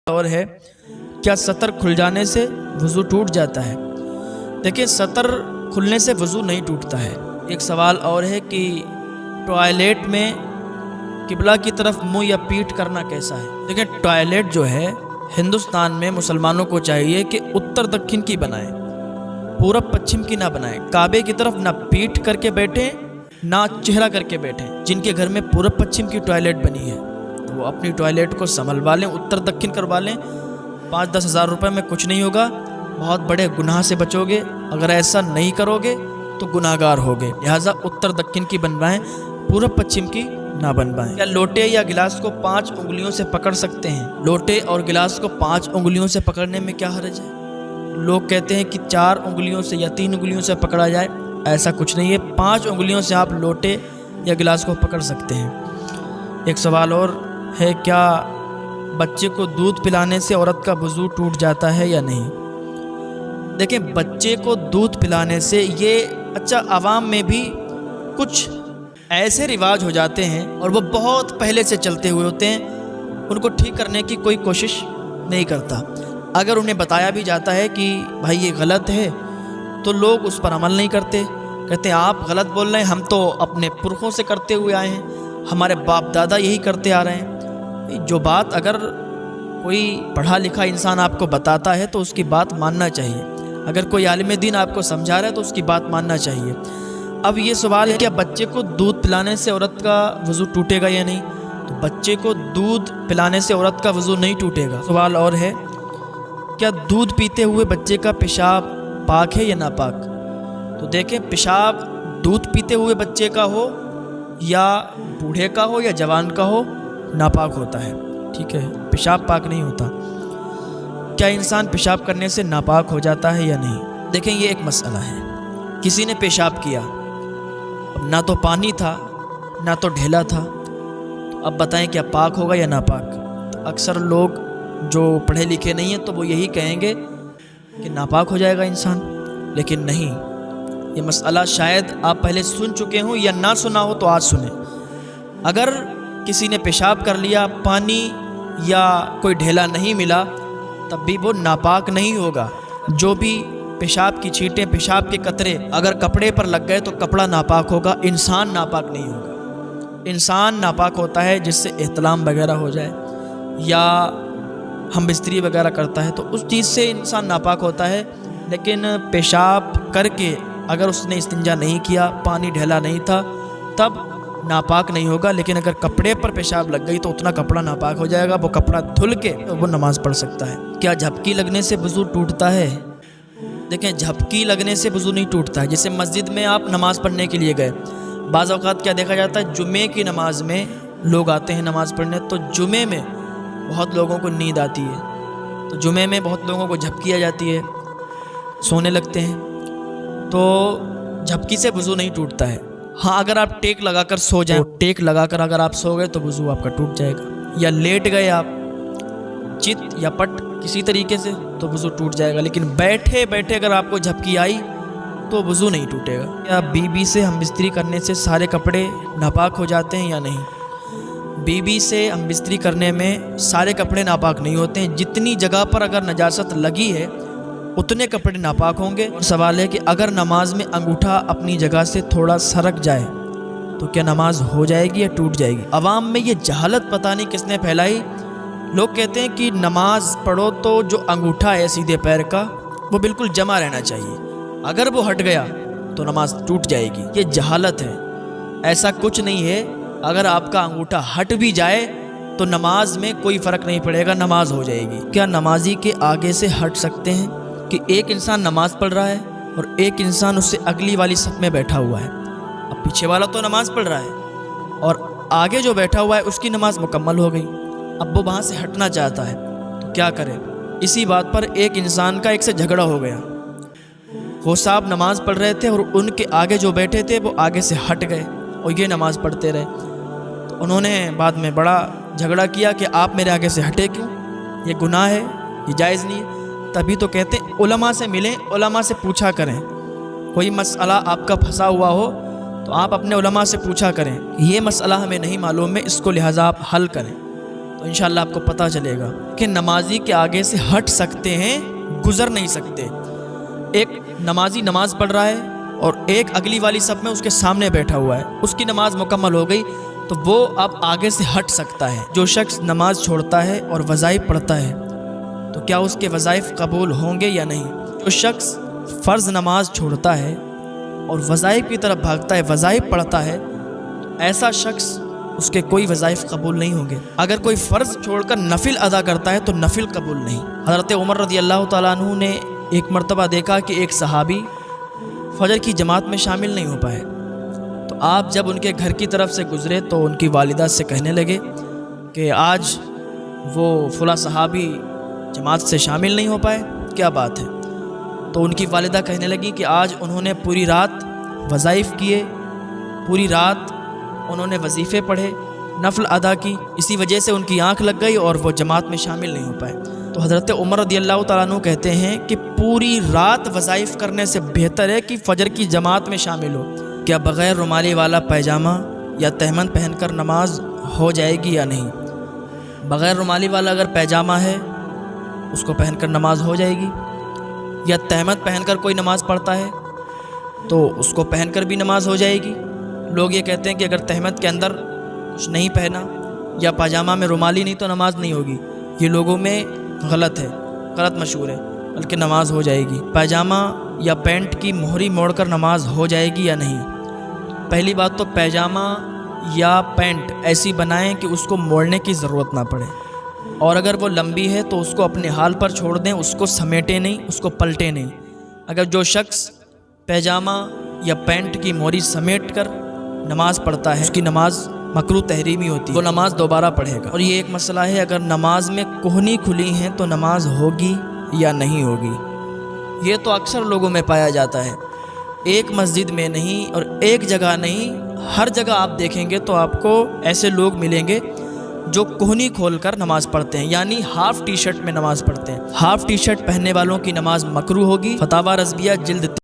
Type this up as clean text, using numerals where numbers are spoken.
اور ہے کیا سطر کھل جانے سے وضو ٹوٹ جاتا ہے؟ دیکھیں، سطر کھلنے سے وضو نہیں ٹوٹتا ہے۔ ایک سوال اور ہے کہ ٹوائلٹ میں قبلہ کی طرف منہ یا پیٹھ کرنا کیسا ہے؟ دیکھیں، ٹوائلٹ جو ہے ہندوستان میں مسلمانوں کو چاہیے کہ اتر دکن کی بنائیں، پورب پچھم کی نہ بنائیں۔ کعبے کی طرف نہ پیٹھ کر کے بیٹھیں نہ چہرہ کر کے بیٹھیں۔ جن کے گھر میں پورب پچھم کی ٹوائلٹ بنی ہے وہ اپنی ٹوائلٹ کو سنبھلوا لیں، اتر دکن کروا لیں۔ 5-10 ہزار روپے میں کچھ نہیں ہوگا، بہت بڑے گناہ سے بچو گے۔ اگر ایسا نہیں کرو گے تو گناہ گار ہوگے۔ لہٰذا اتر دکن کی بنوائیں، پورب پچھم کی نہ بنوائیں۔ کیا لوٹے یا گلاس کو 5 انگلیوں سے پکڑ سکتے ہیں؟ لوٹے اور گلاس کو 5 انگلیوں سے پکڑنے میں کیا حرج ہے؟ لوگ کہتے ہیں کہ 4 انگلیوں سے یا 3 انگلیوں سے پکڑا جائے، ایسا کچھ نہیں ہے۔ 5 انگلیوں سے آپ لوٹے یا گلاس کو پکڑ سکتے ہیں۔ ایک سوال اور ہے، کیا بچے کو دودھ پلانے سے عورت کا وضو ٹوٹ جاتا ہے یا نہیں؟ دیکھیں، بچے کو دودھ پلانے سے یہ عوام میں بھی کچھ ایسے رواج ہو جاتے ہیں اور وہ بہت پہلے سے چلتے ہوئے ہوتے ہیں، ان کو ٹھیک کرنے کی کوئی کوشش نہیں کرتا۔ اگر انہیں بتایا بھی جاتا ہے کہ بھائی یہ غلط ہے تو لوگ اس پر عمل نہیں کرتے، کہتے ہیں آپ غلط بول رہے ہیں، ہم تو اپنے پرخوں سے کرتے ہوئے آئے ہیں، ہمارے باپ دادا یہی کرتے آ رہے ہیں۔ جو بات اگر کوئی پڑھا لکھا انسان آپ کو بتاتا ہے تو اس کی بات ماننا چاہیے۔ اگر کوئی عالم دین آپ کو سمجھا رہا ہے تو اس کی بات ماننا چاہیے۔ اب یہ سوال ہے کہ بچے کو دودھ پلانے سے عورت کا وضو ٹوٹے گا یا نہیں؟ تو بچے کو دودھ پلانے سے عورت کا وضو نہیں ٹوٹے گا۔ سوال اور ہے، کیا دودھ پیتے ہوئے بچے کا پیشاب پاک ہے یا ناپاک؟ تو دیکھیں، پیشاب دودھ پیتے ہوئے بچے کا ہو یا بوڑھے کا ہو یا جوان کا ہو، ناپاک ہوتا ہے، ٹھیک ہے، پیشاب پاک نہیں ہوتا۔ کیا انسان پیشاب کرنے سے ناپاک ہو جاتا ہے یا نہیں؟ دیکھیں، یہ ایک مسئلہ ہے۔ کسی نے پیشاب کیا، اب نہ تو پانی تھا نہ تو ڈھیلا تھا، تو اب بتائیں کیا پاک ہوگا یا ناپاک؟ تو اکثر لوگ جو پڑھے لکھے نہیں ہیں تو وہ یہی کہیں گے کہ ناپاک ہو جائے گا انسان، لیکن نہیں۔ یہ مسئلہ شاید آپ پہلے سن چکے ہوں یا نہ سنا ہو تو آج سنیں۔ اگر کسی نے پیشاب کر لیا، پانی یا کوئی ڈھیلا نہیں ملا، تب بھی وہ ناپاک نہیں ہوگا۔ جو بھی پیشاب کی چھینٹیں، پیشاب کے قطرے اگر کپڑے پر لگ گئے تو کپڑا ناپاک ہوگا، انسان ناپاک نہیں ہوگا۔ انسان ناپاک ہوتا ہے جس سے احتلام وغیرہ ہو جائے یا ہم بستری وغیرہ کرتا ہے تو اس چیز سے انسان ناپاک ہوتا ہے، لیکن پیشاب کر کے اگر اس نے استنجا نہیں کیا، پانی ڈھیلا نہیں تھا، تب ناپاک نہیں ہوگا۔ لیکن اگر کپڑے پر پیشاب لگ گئی تو اتنا کپڑا ناپاک ہو جائے گا، وہ کپڑا دھل کے وہ نماز پڑھ سکتا ہے۔ کیا جھپکی لگنے سے وضو ٹوٹتا ہے؟ دیکھیں، جھپکی لگنے سے وضو نہیں ٹوٹتا ہے۔ جیسے مسجد میں آپ نماز پڑھنے کے لیے گئے، بعض اوقات کیا دیکھا جاتا ہے، جمعے کی نماز میں لوگ آتے ہیں نماز پڑھنے، تو جمعے میں بہت لوگوں کو نیند آتی ہے، تو جمعے میں بہت لوگوں کو جھپکی آ جاتی ہے، سونے لگتے ہیں، تو جھپکی سے وضو نہیں ٹوٹتا ہے۔ ہاں، اگر آپ ٹیک لگا کر سو جائیں، ٹیک لگا کر اگر آپ سو گئے تو وضو آپ کا ٹوٹ جائے گا، یا لیٹ گئے آپ چت یا پٹ کسی طریقے سے تو وضو ٹوٹ جائے گا، لیکن بیٹھے بیٹھے اگر آپ کو جھپکی آئی تو وضو نہیں ٹوٹے گا۔ کیا بیوی سے ہم بستری کرنے سے سارے کپڑے ناپاک ہو جاتے ہیں یا نہیں؟ بیوی سے ہم بستری کرنے میں سارے کپڑے ناپاک نہیں ہوتے ہیں، جتنی جگہ پر اگر نجاست لگی ہے اتنے کپڑے ناپاک ہوں گے۔ اور سوال ہے کہ اگر نماز میں انگوٹھا اپنی جگہ سے تھوڑا سرک جائے تو کیا نماز ہو جائے گی یا ٹوٹ جائے گی؟ عوام میں یہ جہالت پتہ نہیں کس نے پھیلائی۔ لوگ کہتے ہیں کہ نماز پڑھو تو جو انگوٹھا ہے سیدھے پیر کا وہ بالکل جمع رہنا چاہیے، اگر وہ ہٹ گیا تو نماز ٹوٹ جائے گی۔ یہ جہالت ہے، ایسا کچھ نہیں ہے۔ اگر آپ کا انگوٹھا ہٹ بھی جائے تو نماز میں کوئی فرق نہیں پڑے گا، نماز ہو جائے گی۔ کیا نمازی کے آگے سے ہٹ سکتے ہیں؟ کہ ایک انسان نماز پڑھ رہا ہے اور ایک انسان اس سے اگلی والی صف میں بیٹھا ہوا ہے، اب پیچھے والا تو نماز پڑھ رہا ہے اور آگے جو بیٹھا ہوا ہے اس کی نماز مکمل ہو گئی، اب وہ وہاں سے ہٹنا چاہتا ہے تو کیا کرے؟ اسی بات پر ایک انسان کا ایک سے جھگڑا ہو گیا، وہ صاحب نماز پڑھ رہے تھے اور ان کے آگے جو بیٹھے تھے وہ آگے سے ہٹ گئے اور یہ نماز پڑھتے رہے، تو انہوں نے بعد میں بڑا جھگڑا کیا کہ آپ میرے آگے سے ہٹے کیوں، یہ گناہ ہے، یہ جائز نہیں ہے۔ تبھی تو کہتے ہیں علماء سے ملیں، علماء سے پوچھا کریں، کوئی مسئلہ آپ کا پھنسا ہوا ہو تو آپ اپنے علماء سے پوچھا کریں، یہ مسئلہ ہمیں نہیں معلوم ہے، اس کو لہٰذا آپ حل کریں۔ تو انشاءاللہ آپ کو پتہ چلے گا کہ نمازی کے آگے سے ہٹ سکتے ہیں، گزر نہیں سکتے۔ ایک نمازی نماز پڑھ رہا ہے اور ایک اگلی والی صف میں اس کے سامنے بیٹھا ہوا ہے، اس کی نماز مکمل ہو گئی تو وہ اب آگے سے ہٹ سکتا ہے۔ جو شخص نماز چھوڑتا ہے اور وظائف پڑھتا ہے تو کیا اس کے وظائف قبول ہوں گے یا نہیں؟ جو شخص فرض نماز چھوڑتا ہے اور وظائف کی طرف بھاگتا ہے، وظائف پڑھتا ہے، ایسا شخص اس کے کوئی وظائف قبول نہیں ہوں گے۔ اگر کوئی فرض چھوڑ کر نفل ادا کرتا ہے تو نفل قبول نہیں۔ حضرت عمر رضی اللہ تعالیٰ عنہ نے ایک مرتبہ دیکھا کہ ایک صحابی فجر کی جماعت میں شامل نہیں ہو پائے، تو آپ جب ان کے گھر کی طرف سے گزرے تو ان کی والدہ سے کہنے لگے کہ آج وہ فلاں صحابی جماعت سے شامل نہیں ہو پائے، کیا بات ہے؟ تو ان کی والدہ کہنے لگی کہ آج انہوں نے پوری رات وظائف کیے، پوری رات انہوں نے وظیفے پڑھے، نفل ادا کی، اسی وجہ سے ان کی آنکھ لگ گئی اور وہ جماعت میں شامل نہیں ہو پائے۔ تو حضرت عمر رضی اللہ تعالیٰ عنہ کہتے ہیں کہ پوری رات وظائف کرنے سے بہتر ہے کہ فجر کی جماعت میں شامل ہو۔ کیا بغیر رومالی والا پیجامہ یا تہمد پہن کر نماز ہو جائے گی یا نہیں؟ بغیر رومالی والا اگر پیجامہ ہے اس کو پہن کر نماز ہو جائے گی، یا تہمد پہن کر کوئی نماز پڑھتا ہے تو اس کو پہن کر بھی نماز ہو جائے گی۔ لوگ یہ کہتے ہیں کہ اگر تہمد کے اندر کچھ نہیں پہنا یا پاجامہ میں رومالی نہیں تو نماز نہیں ہوگی، یہ لوگوں میں غلط ہے، غلط مشہور ہے، بلکہ نماز ہو جائے گی۔ پاجامہ یا پینٹ کی مہری موڑ کر نماز ہو جائے گی یا نہیں؟ پہلی بات تو پاجامہ یا پینٹ ایسی بنائیں کہ اس کو موڑنے کی ضرورت نہ پڑے، اور اگر وہ لمبی ہے تو اس کو اپنے حال پر چھوڑ دیں، اس کو سمیٹیں نہیں، اس کو پلٹیں نہیں۔ اگر جو شخص پاجامہ یا پینٹ کی موری سمیٹ کر نماز پڑھتا ہے اس کی نماز مکروہ تحریمی ہوتی ہے، وہ نماز دوبارہ پڑھے گا۔ اور یہ ایک مسئلہ ہے، اگر نماز میں کوہنی کھلی ہیں تو نماز ہوگی یا نہیں ہوگی؟ یہ تو اکثر لوگوں میں پایا جاتا ہے، ایک مسجد میں نہیں اور ایک جگہ نہیں، ہر جگہ آپ دیکھیں گے تو آپ کو ایسے لوگ ملیں گے جو کوہنی کھول کر نماز پڑھتے ہیں، یعنی ہاف ٹی شرٹ میں نماز پڑھتے ہیں۔ ہاف ٹی شرٹ پہننے والوں کی نماز مکروہ ہوگی۔ فتاوی رضویہ جلد